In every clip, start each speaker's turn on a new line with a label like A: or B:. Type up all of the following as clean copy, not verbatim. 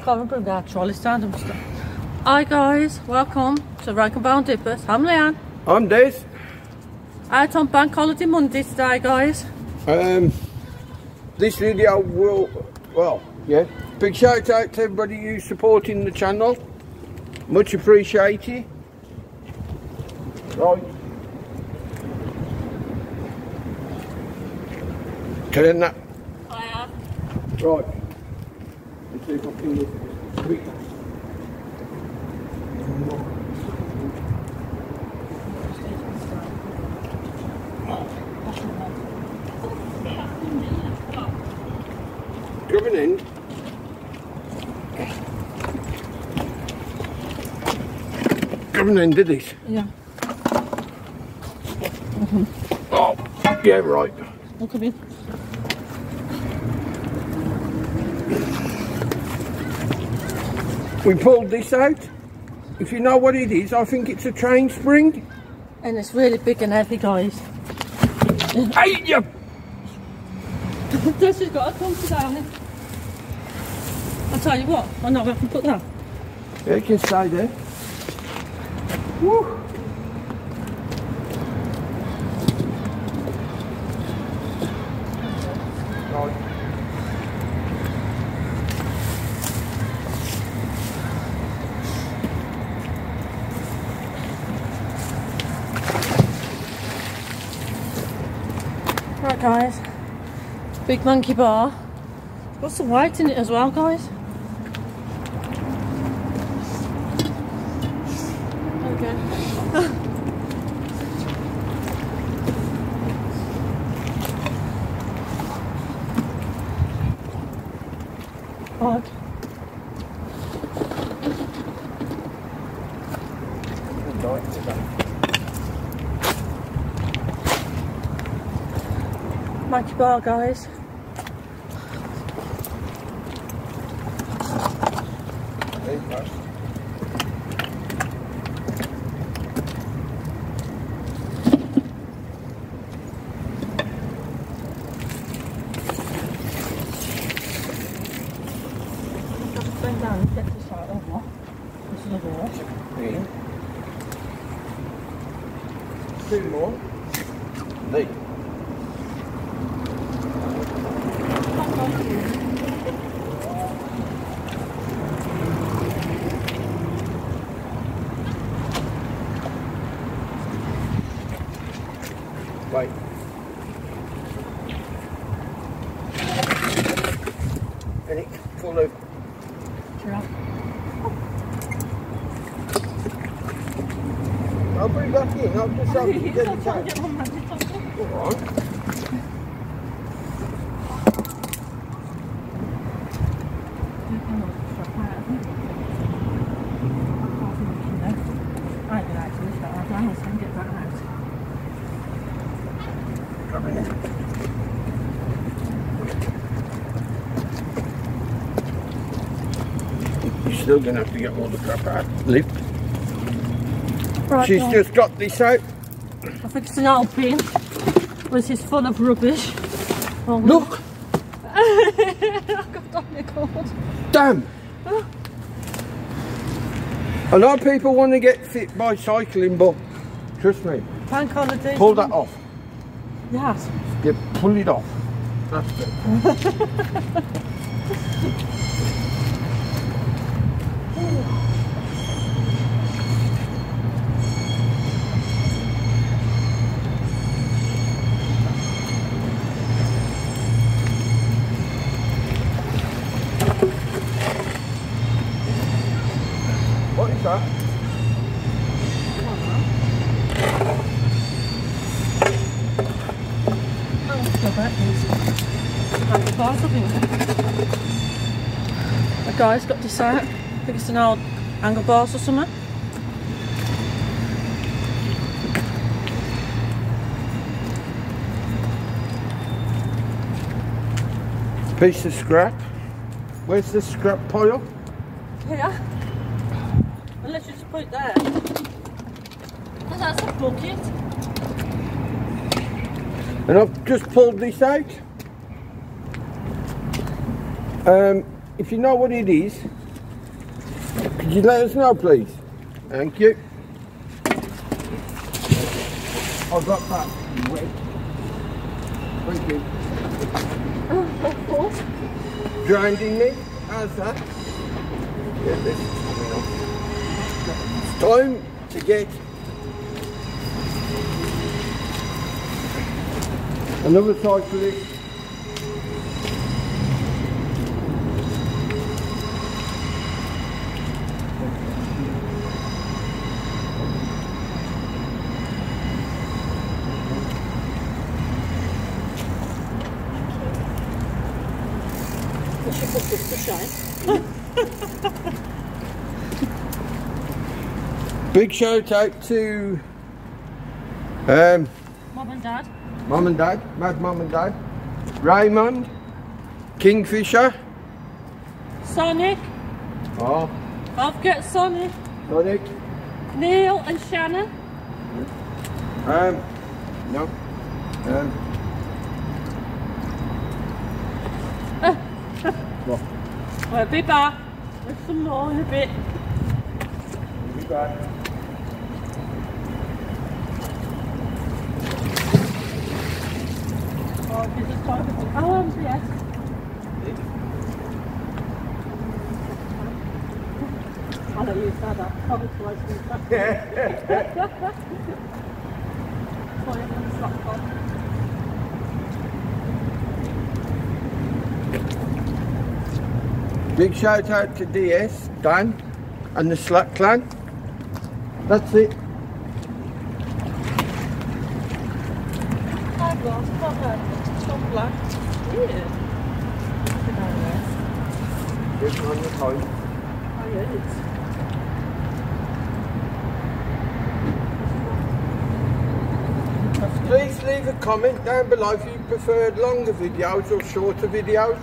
A: Can't bring that trolley stand and stuff. Hi guys, welcome to Rank and Bound Dippers. I'm Leanne.
B: I'm Des.
A: Out on Bank Holiday Monday today, guys.
B: This video will, big shout out to everybody who's supporting the channel. Much appreciated. Right. Turn that.
A: I am.
B: Right. Let's see if I can get quick. Coming in. Coming in, did it?
A: Yeah.
B: Oh, yeah, right.
A: Look at me.
B: We pulled this out. If you know what it is, I think it's a train spring.
A: And it's really big and heavy, guys.
B: Hey, you!
A: This has got to come down it. I'll tell you what, I know I can put that.
B: Yeah, you can stay there. Woo! Right.
A: Right, guys. Big monkey bar. It's got some weight in it as well, guys. Okay. Right. Monkey bar, guys.
B: There you go.
A: Bend down and get this out over. This is the door.
B: Yeah. Two more. There. Wait. And it's full of. I'll bring that in. I'll just have to get it out. Alright. Come in. You're still going to have to get all the crap out. Lift.
A: Right,
B: She's just got this out.
A: I think it's an Alpine, which is full of rubbish. Oh,
B: Look!
A: I've got on the cord.
B: Damn! A lot of people want to get fit by cycling, but trust me,
A: Bank holiday.
B: pull that off.
A: Yes.
B: Yeah, pull it off. That's it. What is that?
A: The guy's got this out. I think it's an old angle bars or something.
B: Piece of scrap. Where's the scrap pile?
A: Here. Unless you just put it there. Because that's a bucket.
B: And I've just pulled this out. If you know what it is, Could you let us know, please? Thank you. I've got that wet. Thank you. Drowned in me? How's that? Yeah, this is coming off. It's time to get another cyclist. Big shout out to
A: Mum and Dad.
B: Mum and Dad, Mad Mum and Dad, Raymond, Kingfisher,
A: Sonic.
B: oh,
A: I've got Sonic.
B: Sonic,
A: Neil and Shannon.
B: no, what?
A: We'll be back with some more in a bit.
B: We'll be back.
A: Oh, this is quite a bit. Oh, yes. I'll let you say that. Probably twice in fact. Sorry, I'm going to stop on.
B: Big shout out to DS, Dan, and the Slack clan. That's it.
A: I've lost my some black. Yeah.
B: It's on the phone.
A: Oh, yeah, it's.
B: Please leave a comment down below if you preferred longer videos or shorter videos.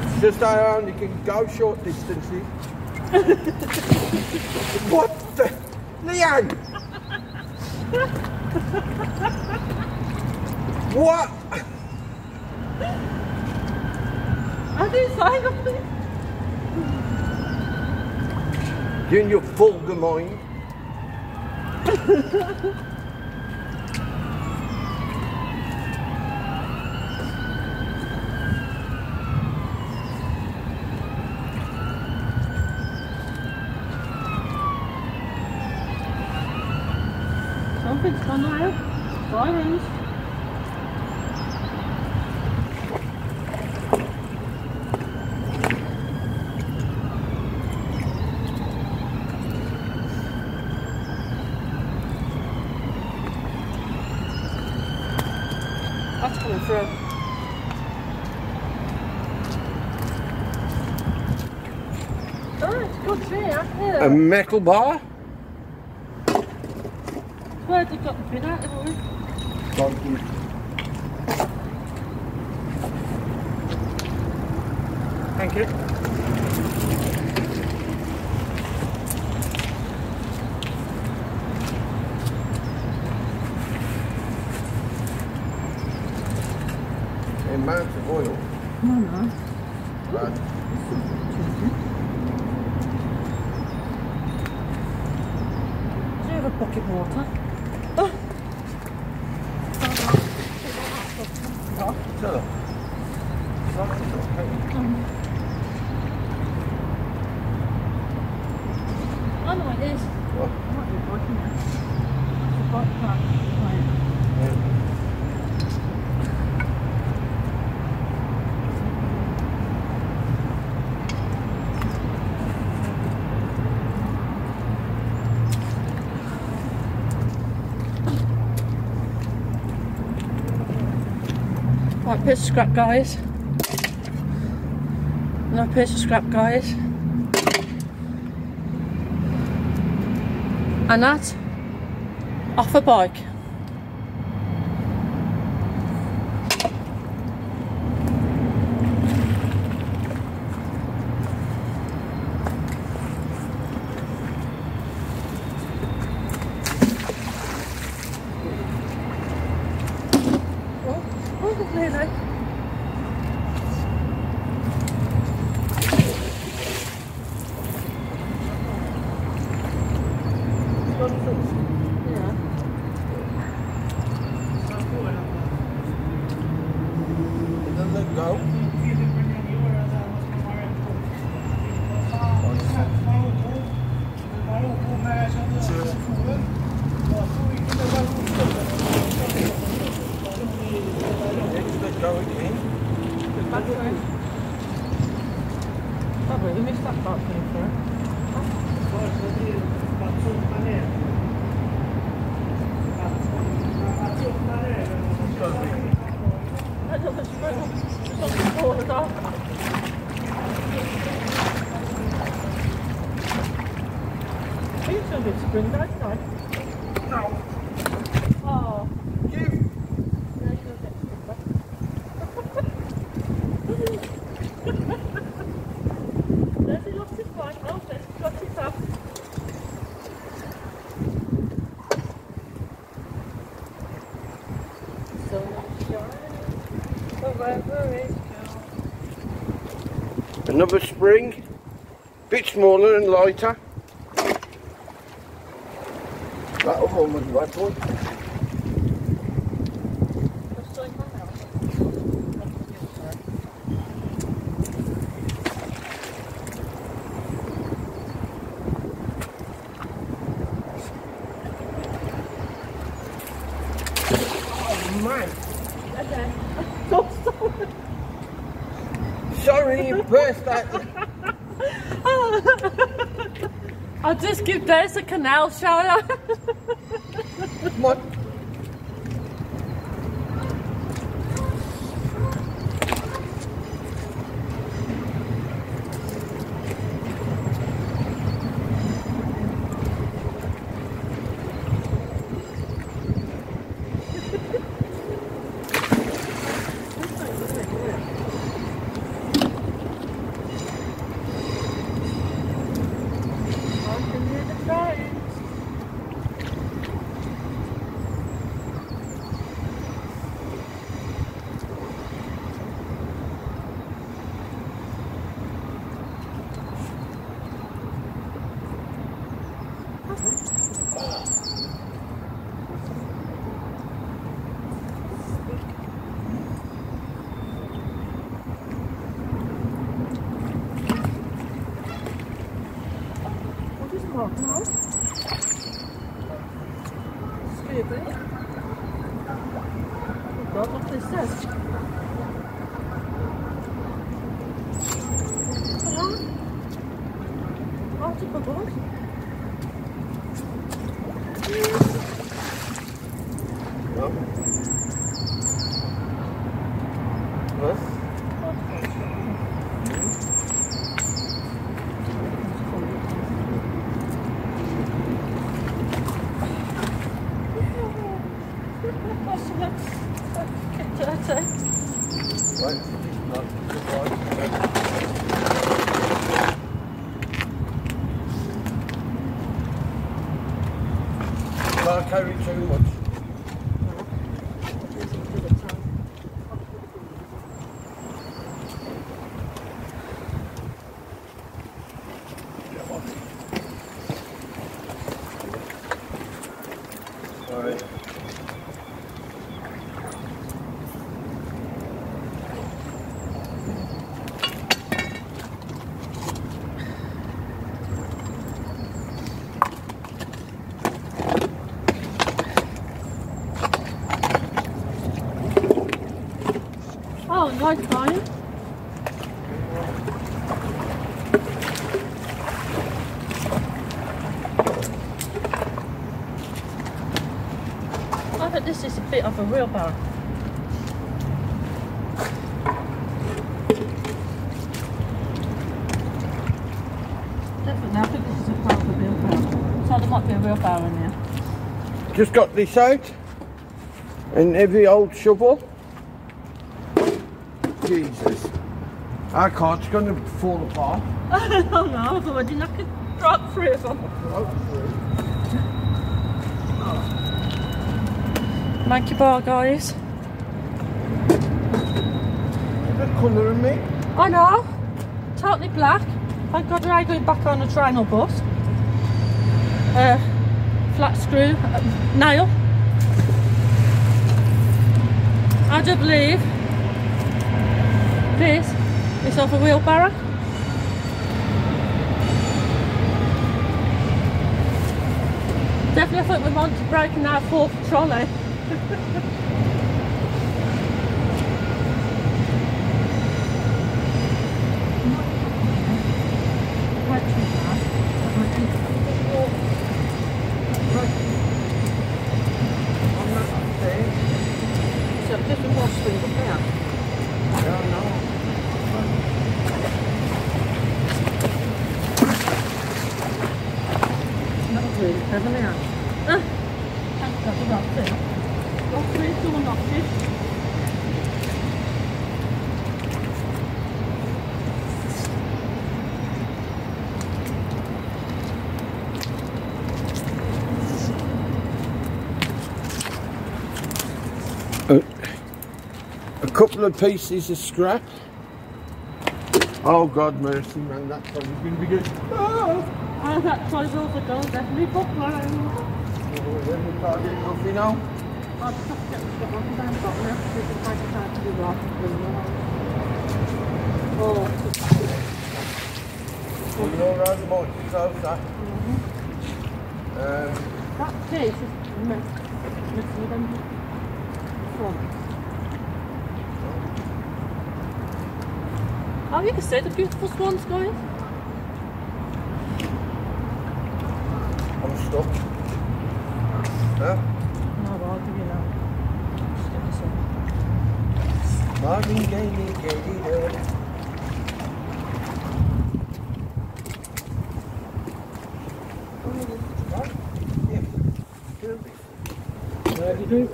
B: It's just I only can go short distances. What the? Leanne! What?
A: I didn't say nothing.
B: You and your vulgar mind.
A: Something's gone out. Sirens. That's coming through. Oh, it's good tree, isn't it?
B: A metal bar?
A: Where'd you got the pin out of it?
B: Thank you.
A: Thank you.
B: Amount of oil.
A: No.
B: Right.
A: Do you have a bucket of water?
B: So,
A: I know it is.
B: what?
A: I might be biking it. That's the bike path. Right. Right, piece of scrap, guys. Another piece of scrap, guys. And that off a bike. Really? we missed that part coming through. Another spring. Something fallen off. It's a bit spring, that's nice.
B: No.
A: Oh.
B: Give.
A: There's he lost his bike. Oh, there's he got it up. So much shine forever is gone.
B: Another spring. Bit smaller and lighter. That'll hold my right boy.
A: What's going on now?
B: Oh man.
A: Okay. So sorry.
B: Sorry, you burst that.
A: I'll just give Des a canal shower.
B: What?
A: What is what now? Scooby? Oh God, what's this says? Hello? Article board?
B: No. Huh? Right. No. Can't carry too much. Alright.
A: Oh, nice time. I think this is a bit of a wheelbarrow. Definitely, I think this is a part of a wheelbarrow. So there might be a wheelbarrow in there.
B: Just got this out. And every old shovel. Jesus. Our cart's going to fall apart.
A: Oh no, I thought I didn't have to drop through of them. Monkey bar, guys.
B: You've got colour in me.
A: I know. Totally black. Thank God we're going back on a train or bus. Flat screw, nail. I do believe this is off a wheelbarrow. Definitely I thought we wanted to break in that fourth trolley. 怎么样？嗯，看可不老脆，老脆做老脆。
B: A couple of pieces of scrap. Oh God mercy man, that's probably going to be good.
A: Oh, that tries also goes definitely for flying.
B: Oh, then we can't get coffee now.
A: I'll just have to get the stuff on the down bottom now so we can find the time to do that. Oh,
B: You know around the motor closer.
A: that case is missing them front. Oh, you can see the beautiful swans, guys.
B: I'm stuck. Huh?
A: No, I'll give you that. Just get this on.
B: Marvin Gaye, Gaye,
C: How do you do?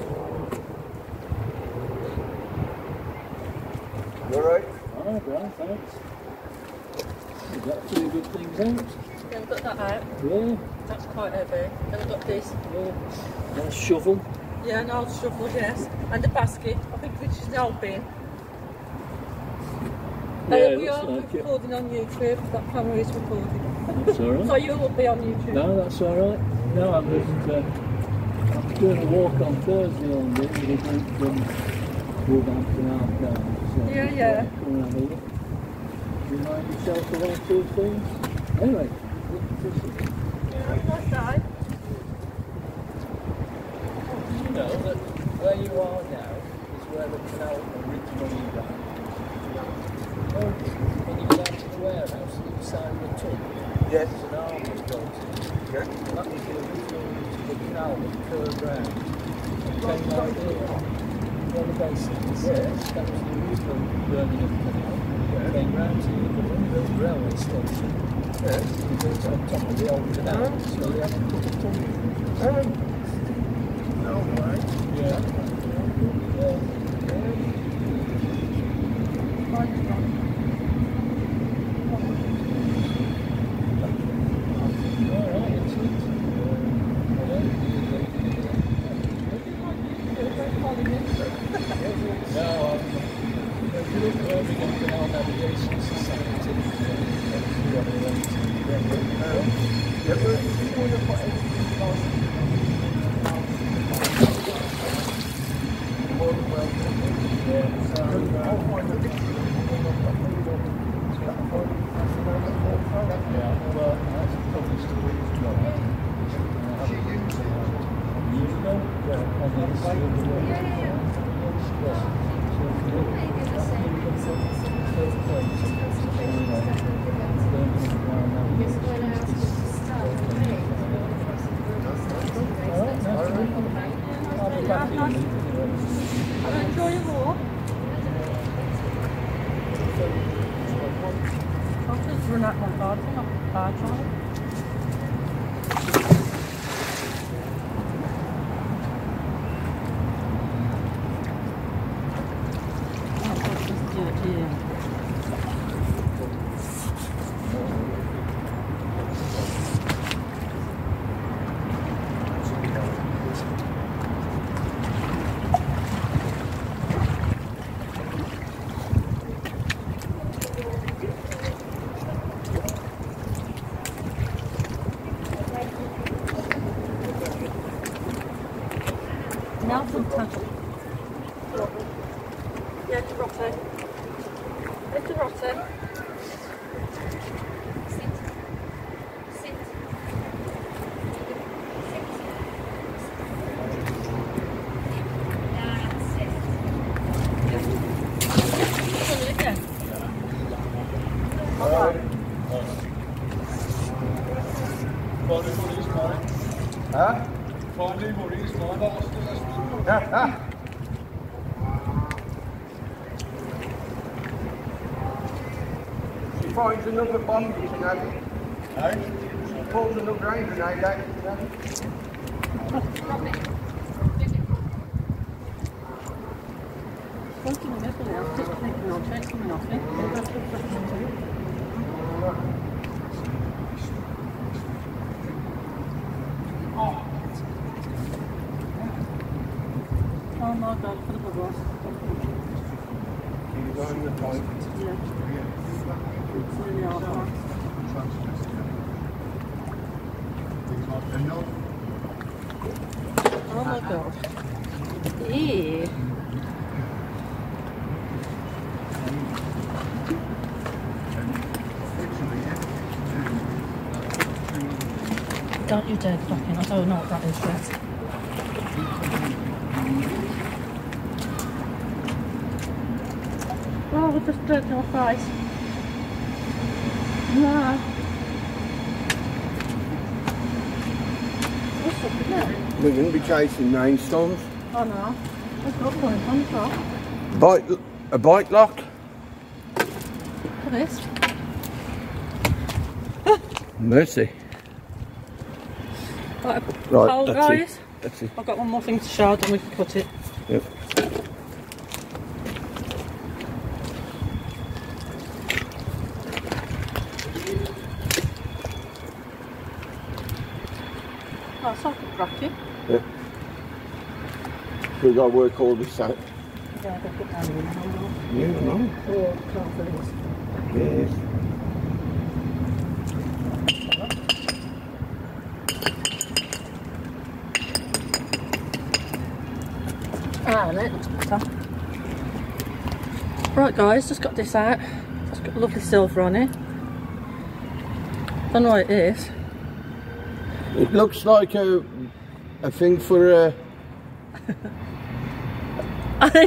B: You alright?
C: Oh, well, thanks. We've got 2 good things out.
A: Yeah, we've got that out.
C: Yeah,
A: That's quite heavy. Then we've got this.
C: yeah. And a shovel.
A: Yeah, an old shovel, yes. And a basket, I think, which is the old bin.
C: Yeah,
A: We
C: looks
A: are
C: like it.
A: recording on YouTube. That camera is recording.
C: That's alright.
A: So you will be on YouTube.
C: No, that's alright. No, I'm just doing a walk on Thursday all day with a group from Wolverhampton Half Down. So
A: Yeah, yeah.
C: Come and have a look. Remind yourself of 1 or 2 things. Anyway,
A: Nice day.
C: you know that where you are now is where the canal originally ran. When you go down to the warehouse, the other side of the tunnel,
B: Yes.
C: there's an arm that goes in.
B: Yeah.
C: That was the original route to the canal that curved round. It came round here. Where the basin is. Yes. That was the original Birmingham canal. It came round to the railway station.
B: Yes.
C: It was on top of the old canal. So they had to put a tunnel.
B: No way.
C: Yeah. Yeah.
A: Enjoy your walk. I'll just run out my card. I'm not bad on it. I'll just do it here. Now some tackle. Yeah, it's a rotter. It's a rotter.
B: Huh?
D: Finally, Murray's mine. I lost it last week.
B: She finds another bomb you can have it. Hey? Pulls another hand grenade out.
A: Something in the middle now, just clicking on check coming off it. Oh my god, for the bubbles.
B: He's on the point.
A: Yeah. It's really hard. Oh my god. Ew. Don't you dare fucking, I don't know what that is yet. Oh, we're just dirty our face. No. What's up with that?
B: We're going to be chasing rainstorms.
A: Oh no. I've got one on the top.
B: A bike lock.
A: Look at this.
B: Mercy.
A: Right,
B: Right,
A: that's
B: that's
A: guys.
B: it. That's it.
A: I've got one more thing to show, then we can cut it.
B: Yep.
A: Oh, it's like a bracket.
B: Yep. We've got to work all this out.
A: Yeah, I've got to put that in.
B: Yeah, I know.
A: Oh, can't for this.
B: Yes.
A: Ah, that looks better. Right guys, just got this out. It's got lovely silver on it. Don't know what it is.
B: It looks like a thing for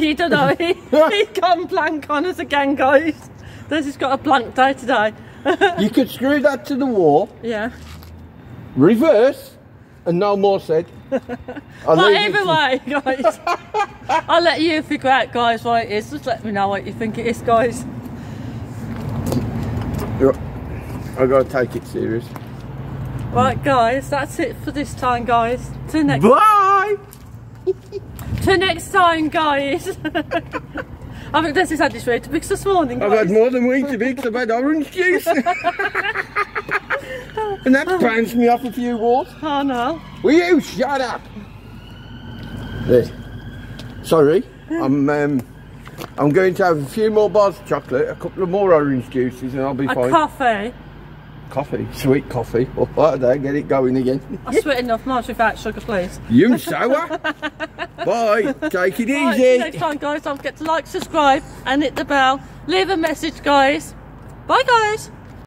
A: You don't know, he's gone blank on us again guys. This has got a blank day today.
B: you could screw that to the wall,
A: Yeah.
B: reverse, and no more said.
A: Whatever way guys. I'll let you figure out guys what it is. Just let me know what you think it is guys.
B: I've got to take it serious.
A: Right guys, that's it for this time guys. Till next
B: Bye!
A: Till next time guys. I think this has had this ready because this morning guys.
B: I've had more than Weetabix, I've had orange juice. And that bounced me off a few walls.
A: Oh no.
B: Will you shut up? There. Sorry, I'm going to have a few more bars of chocolate, a couple of more orange juices, and I'll be
A: A
B: fine.
A: coffee.
B: Coffee, sweet coffee. Oh, right there, get it going again.
A: I swear enough, mine's without sugar please.
B: You sour. Bye. Take it
A: Right,
B: easy.
A: next time guys, don't forget to like, subscribe and hit the bell. Leave a message guys. Bye guys.